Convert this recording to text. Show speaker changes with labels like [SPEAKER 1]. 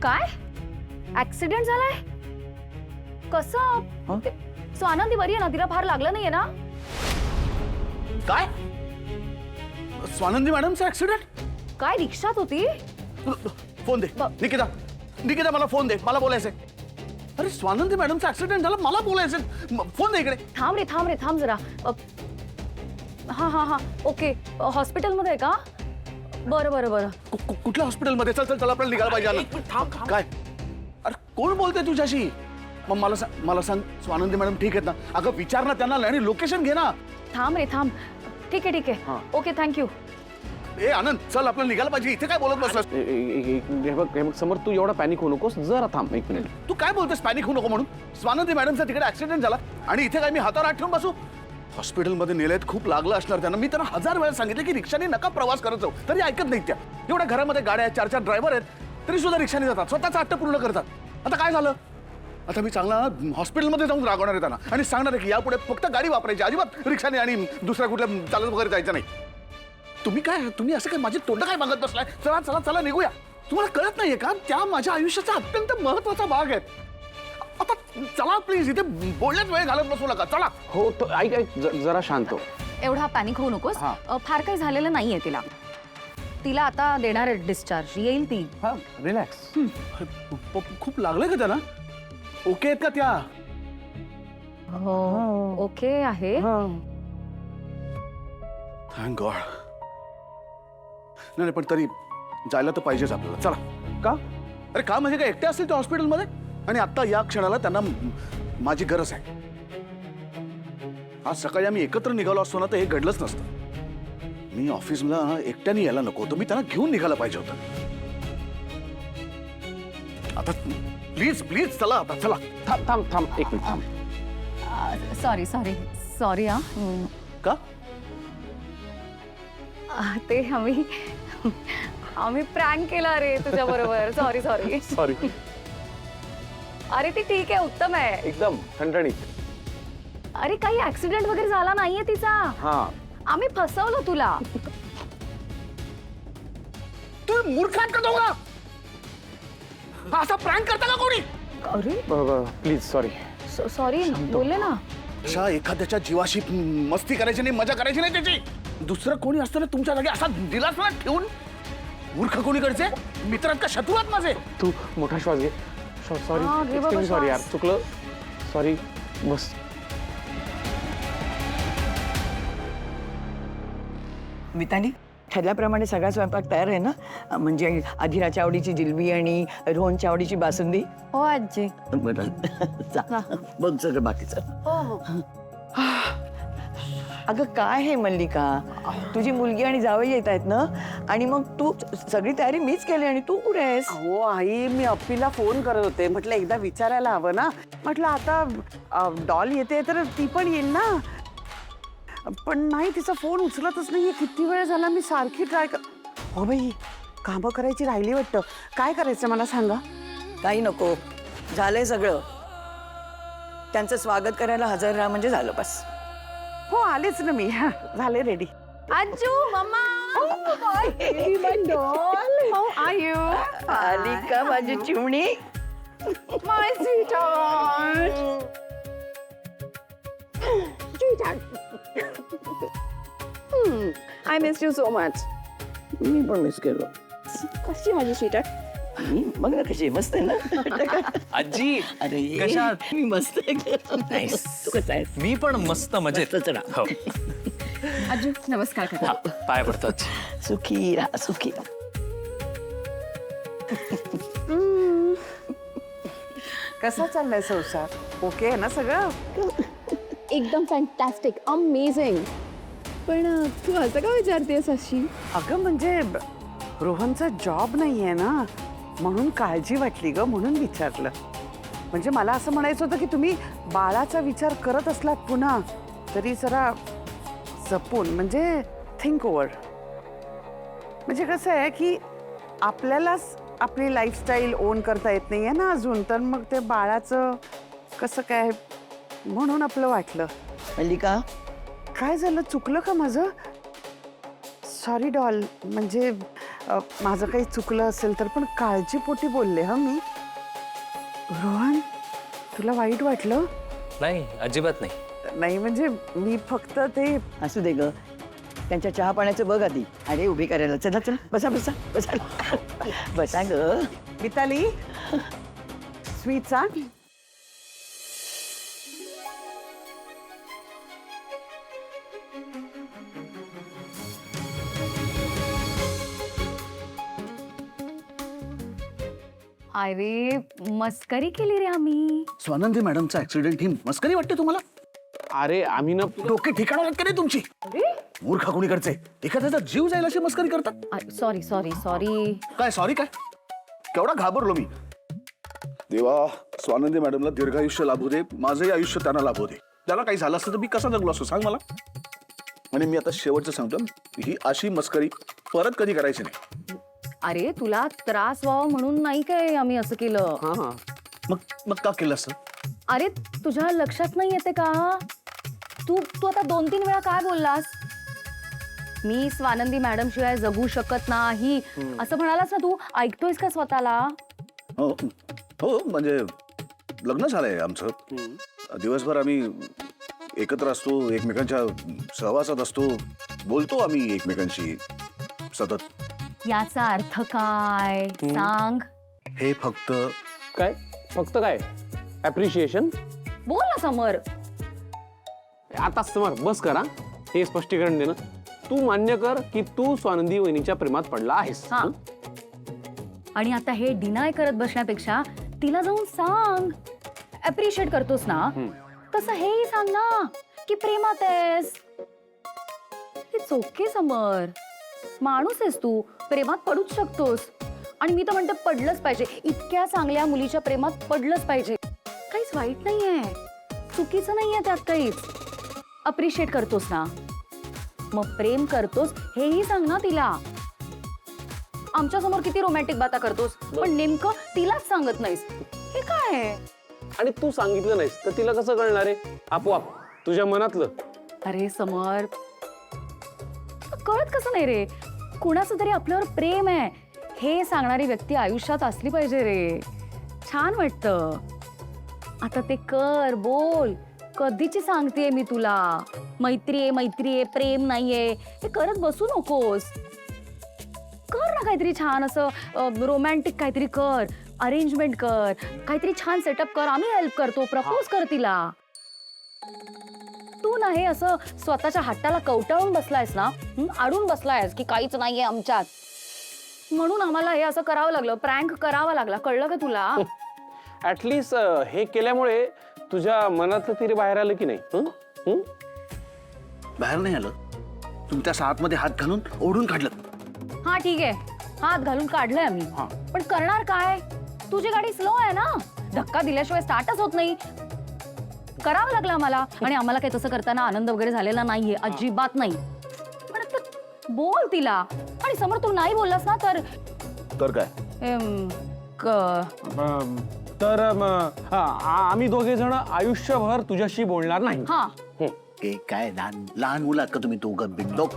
[SPEAKER 1] काय ऍक्सिडेंट झालाय? कसं? स्वानंदी बरी आहे ना? तिला फार लागलं नाहीये ना?
[SPEAKER 2] काय? स्वानंदी मॅडमचा ऍक्सिडेंट?
[SPEAKER 1] काय रिक्षात होती?
[SPEAKER 2] फोन दे निकिता, निकिता मला फोन दे, मला बोलायचंय. अरे स्वानंदी मॅडमचा ऍक्सिडेंट झाला, मला बोलायचंय. फोन दे इकडे.
[SPEAKER 1] थांब रे थांब जरा. हा हा हा ओके. हॉस्पिटलमध्ये आहे का? बरं.
[SPEAKER 2] कुठल्या हॉस्पिटलमध्ये? चल चल आपल्याला निघायला पाहिजे. थांब. काय? अरे कोण बोलतोय तुझ्याशी? मग मला सांग स्वानंदी मॅडम ठीक आहेत ना? अगं विचार ना त्यांना आणि लोकेशन घे ना.
[SPEAKER 1] थांब रे थांब. ठीक आहे. Okay thank you.
[SPEAKER 2] ए आनंद चल आपल्याला निघायला पाहिजे. इथे काय बोलत बसलास?
[SPEAKER 3] हे बघ समोर, तू एवढा पॅनिक होऊ नकोस. जरा थांब 1 मिनिट.
[SPEAKER 2] तू काय बोलतोस पॅनिक होऊ नको म्हणून? स्वानंदी मॅडमचा तिकडे ऍक्सिडेंट झाला आणि इथे काय मी हातावर हात ठेवून बसू? हॉस्पिटलमध्ये नेलेत, खूप लागलं असणार त्यांना. मी त्यांना 1000 वेळा सांगितलं की रिक्षाने नका प्रवास करत जाऊ, तरी ऐकत नाहीत त्या. एवढ्या घरामध्ये गाड्या आहेत, 4 ड्रायव्हर आहेत, तरी सुद्धा रिक्षाने जातात, स्वतःचा हट्ट पूर्ण करतात. आता काय झालं? आता मी चांगला हॉस्पिटलमध्ये जाऊन रागवणार आहे त्यांना आणि सांगणार आहे की यापुढे फक्त गाडी वापरायची, अजिबात रिक्षाने आणि दुसऱ्या कुठल्या चालत वगैरे जायचं नाही. तुम्ही असं काय माझी तोंड काय बघत बसलाय? चला निघूया. तुम्हाला कळत नाहीये का? त्या माझ्या आयुष्याचा अत्यंत महत्वाचा भाग आहे. आता चला प्लीज, इथे बोलण्यात वेळ घालत बसू नका. चला.
[SPEAKER 3] हो तो ऐक जरा शांत हो.
[SPEAKER 1] एवढा पॅनिक होऊ नकोस. फार काही झालेलं नाहीये तिला आता देणार आहे डिस्चार्ज, येईल ती.
[SPEAKER 3] रिलॅक्स.
[SPEAKER 2] खूप लागलं का त्यांना? ओके आहेत का त्या?
[SPEAKER 1] हो ओके आहे.
[SPEAKER 2] Thank God. नाही पण तरी जायला तर पाहिजेच आपल्याला. चला.
[SPEAKER 3] का?
[SPEAKER 2] अरे का म्हणजे काय एकटे असतील त्या हॉस्पिटलमध्ये? आणि आता या क्षणाला त्यांना माझी गरज आहे. आज सकाळी आम्ही एकत्र निघालो असतो ना तर हे घडलंच नसतं. मी ऑफिसला एकट्याने यायला नको होतं, मी त्यांना घेऊन निघायला पाहिजे होतं. आता प्लीज चला. आता चला.
[SPEAKER 3] थांब 1 मिनिट थांब.
[SPEAKER 1] सॉरी हा.
[SPEAKER 2] का?
[SPEAKER 1] ते आम्ही प्रँक केला रे तुझ्या बरोबर. सॉरी. अरे ती ठीक आहे, उत्तम आहे
[SPEAKER 3] एकदम ठणठणीत.
[SPEAKER 1] अरे काही ऍक्सिडेंट वगैरे झाला नाहीये तिचा. आम्ही फसवलो तुला.
[SPEAKER 2] तू मूर्खात का दोघा? असा प्रँक करता का कोणी?
[SPEAKER 1] अरे
[SPEAKER 3] प्लीज
[SPEAKER 1] सॉरी बोलले ना.
[SPEAKER 2] अशा एखाद्याच्या जीवाशी मस्ती करायची नाही, मजा करायची नाही त्याची. दुसरं कोणी असताना तुमच्या जागी असा दिलास ना ठेवून. मूर्ख कोणी करते? मित्रात का शत्रुआत माझे?
[SPEAKER 3] तू मोठा श्वास घे. सॉरी यार, चुकलं. सॉरी. बस.
[SPEAKER 4] मिताली, ठरल्याप्रमाणे सगळा स्वयंपाक तयार आहे ना? म्हणजे अधिराच्या आवडीची जिलबी आणि रोहनच्या आवडीची बासुंदी.
[SPEAKER 1] हो आजी.
[SPEAKER 4] बरं बघ सगळं बाकीचं.
[SPEAKER 1] हो.
[SPEAKER 4] अगं काय हे मल्लिका, तुझी मुलगी आणि जावई येत आहेत ना, आणि मग तू सगळी तयारी मीच केली आणि तू कुठे आहेस?
[SPEAKER 5] हो आई, मी अप्पीला फोन करत होते. म्हटलं एकदा विचारायला हवं ना. म्हटलं आता डॉल येते तर ती पण येईल ना. पण नाही, तिचा फोन उचलतच नाहीये. किती वेळ झाला मी सारखी ट्राय हो बाई, कामं करायची राहिली वाटतं. काय करायचं मला सांगा.
[SPEAKER 4] काही नको, झालंय सगळं. त्यांचं स्वागत करायला हजर राहा म्हणजे झालं बस.
[SPEAKER 5] हो आलेच ना मी. झाले रेडी.
[SPEAKER 1] आजू मम्मा.
[SPEAKER 5] How are you?
[SPEAKER 4] आली का माझी चिमणी?
[SPEAKER 5] My sweetheart. I missed you so much.
[SPEAKER 4] मी पण मिस केलं.
[SPEAKER 5] कशी माझी स्वीटहार्ट?
[SPEAKER 4] बघ ना कशी मस्त आहे ना.
[SPEAKER 6] आजी
[SPEAKER 4] अरे
[SPEAKER 6] कशात?
[SPEAKER 4] मी मस्त आहे. तू कसा आहेस?
[SPEAKER 6] मी पण मस्त मजेत. हो.
[SPEAKER 1] आजू नमस्कार करा.
[SPEAKER 6] पाय पडतात.
[SPEAKER 4] सुखी राहा, सुखी.
[SPEAKER 5] कसा चाललाय संसार? ओके आहे ना सगळं?
[SPEAKER 7] एकदम फॅन्टॅस्टिक, अमेझिंग. पण तू असं का विचारतेस अशी?
[SPEAKER 5] अगं म्हणजे रोहनचा जॉब नाहीये ना, म्हणून काळजी वाटली ग, म्हणून विचारलं. म्हणजे मला असं म्हणायचं होतं की तुम्ही बाळाचा विचार करत असलात पुन्हा तरी जरा जपून, म्हणजे थिंक ओव्हर. म्हणजे कसं आहे की आपल्यालाच आपली लाईफस्टाईल ओन करता येत नाहीये ना अजून, तर मग ते बाळाचं कसं काय, म्हणून आपलं वाटलं.
[SPEAKER 4] मल्लिका,
[SPEAKER 5] काय झालं, चुकलं का माझं? Sorry doll. म्हणजे माझं काही चुकलं असेल तर पण काळजीपोटी बोलले हा मी. रोहन, तुला वाईट वाटलं?
[SPEAKER 6] नाही अजिबात नाही.
[SPEAKER 5] नाही म्हणजे मी फक्त ते
[SPEAKER 4] असू दे ग, त्यांच्या चहा पाण्याचं बघ आधी. अरे उभी करायला, चला चला बसा बसा बसा बसा ग.
[SPEAKER 5] मिताली स्वीट सांग.
[SPEAKER 1] अरे मस्करी केली रे आम्ही.
[SPEAKER 2] स्वानंदी मॅडमचा ऍक्सिडेंट ही मस्करी वाटते तुम्हाला?
[SPEAKER 3] अरे आम्ही ना
[SPEAKER 2] डोके ठिकाणावर आहेत का नाही तुमची? मूर्ख कोणीकडचे एखाद्याचा जीव जाईल अशी मस्करी करतात.
[SPEAKER 1] Sorry sorry sorry.
[SPEAKER 2] काय सॉरी काय? केवढा घाबरलो मी. देवा, स्वानंदी मॅडमला दीर्घायुष्य लाभू दे, माझंही आयुष्य त्यांना लाभू दे. त्याला काही झालं असतं तर मी कसा जगलो असतो सांग मला. आणि मी आता शेवटचं सांगतो, ही अशी मस्करी परत कधी करायची नाही.
[SPEAKER 1] अरे तुला त्रास व्हावा म्हणून नाही काय आम्ही असं केलं.
[SPEAKER 3] हा हा
[SPEAKER 2] मग मग का केलं असतं?
[SPEAKER 1] अरे तुझ्या लक्षात नाही येते का? तू तू आता 2-3 वेळा काय बोललास? मी स्वानंदी मॅडम शिवाय जगू शकत नाही असं म्हणालास ना तू. ऐकतोयस का स्वतःला?
[SPEAKER 2] हो हो, म्हणजे लग्न झालंय आमचं. दिवसभर आम्ही एकत्र असतो, एकमेकांच्या सहवासात असतो, बोलतो आम्ही एकमेकांशी सतत.
[SPEAKER 1] याचा अर्थ काय सांग?
[SPEAKER 2] हे फक्त
[SPEAKER 3] काय फक्त काय अप्रिशिएशन?
[SPEAKER 1] बोल ना समर.
[SPEAKER 3] आता समर बस करा, हे स्पष्टीकरण दे ना. तू मान्य कर की तू स्वानंदी वहिनीच्या प्रेमात पडला आहेस.
[SPEAKER 1] हा. आणि आता हे डिनाय करत बसण्यापेक्षा तिला जाऊन सांग. अप्रिशिएट करतोस ना तसं हेही सांग ना की प्रेमात आहेस. इट्स ओके समर, माणूस आहेस तू, प्रेमात पडूच शकतोस. आणि मी तर म्हणते पडलंच पाहिजे. इतक्या चांगल्या मुलीच्या प्रेमात पडलंच पाहिजे. काहीच वाईट नाहीये, चुकीचं नाहीये त्यात काहीच. अप्रिशिएट करतोस ना, मग प्रेम करतोस हेही सांग ना तिला. आमच्या समोर किती रोमॅन्टिक बाता करतोस पण नेमकं तिलाच सांगत नाहीस. हे काय आहे?
[SPEAKER 3] आणि तू सांगितलं नाहीस तर तिला कसं कळणार आहे आपोआप तुझ्या मनातलं?
[SPEAKER 1] अरे समर, कळत कसं नाही रे? कुणाचं तरी आपल्यावर प्रेम आहे हे सांगणारी व्यक्ती आयुष्यात असली पाहिजे रे. छान वाटतं. आता ते कर, बोल. कधीची सांगतेय मी तुला, मैत्री आहे मैत्री आहे, प्रेम नाहीये हे करत बसू नकोस. कर ना काहीतरी छान असं रोमॅन्टिक काहीतरी कर. अरेंजमेंट कर, काहीतरी छान सेटअप कर. आम्ही हेल्प करतो. प्रपोज कर तिला. तू ना हे असं स्वतःच्या हट्टाला कवटाळून बसलायस ना, अडून बसलायस की काहीच नाहीये आमच्यात, म्हणून आम्हाला हे असं करावं लागलं, प्रँक करावा लागला. कळलं का तुला?
[SPEAKER 3] ऍटलीस्ट हे केल्यामुळे तुझ्या मनातलं तरी बाहेर आलं की नाही?
[SPEAKER 2] बाहेर नाही आलं, तुमच्या आतमध्ये हात घालून ओढून काढलं.
[SPEAKER 1] हा ठीक आहे, हात घालून काढलंय आम्ही, पण करणार काय? तुझी गाडी स्लो आहे ना, धक्का दिल्याशिवाय स्टार्टच होत नाही. करावं लागलं आम्हाला. आणि आम्हाला काही तसं करताना आनंद वगैरे झालेला नाहीये, अजिबात नाही. पण आता बोल तिला. आणि समोर तू नाही बोललास ना तर
[SPEAKER 2] काय?
[SPEAKER 3] तर आम्ही दोघे जण आयुष्यभर तुझ्याशी बोलणार नाही.
[SPEAKER 1] हा
[SPEAKER 2] काय लहान लहान मुलं का तुम्ही दोघं बिंडोक?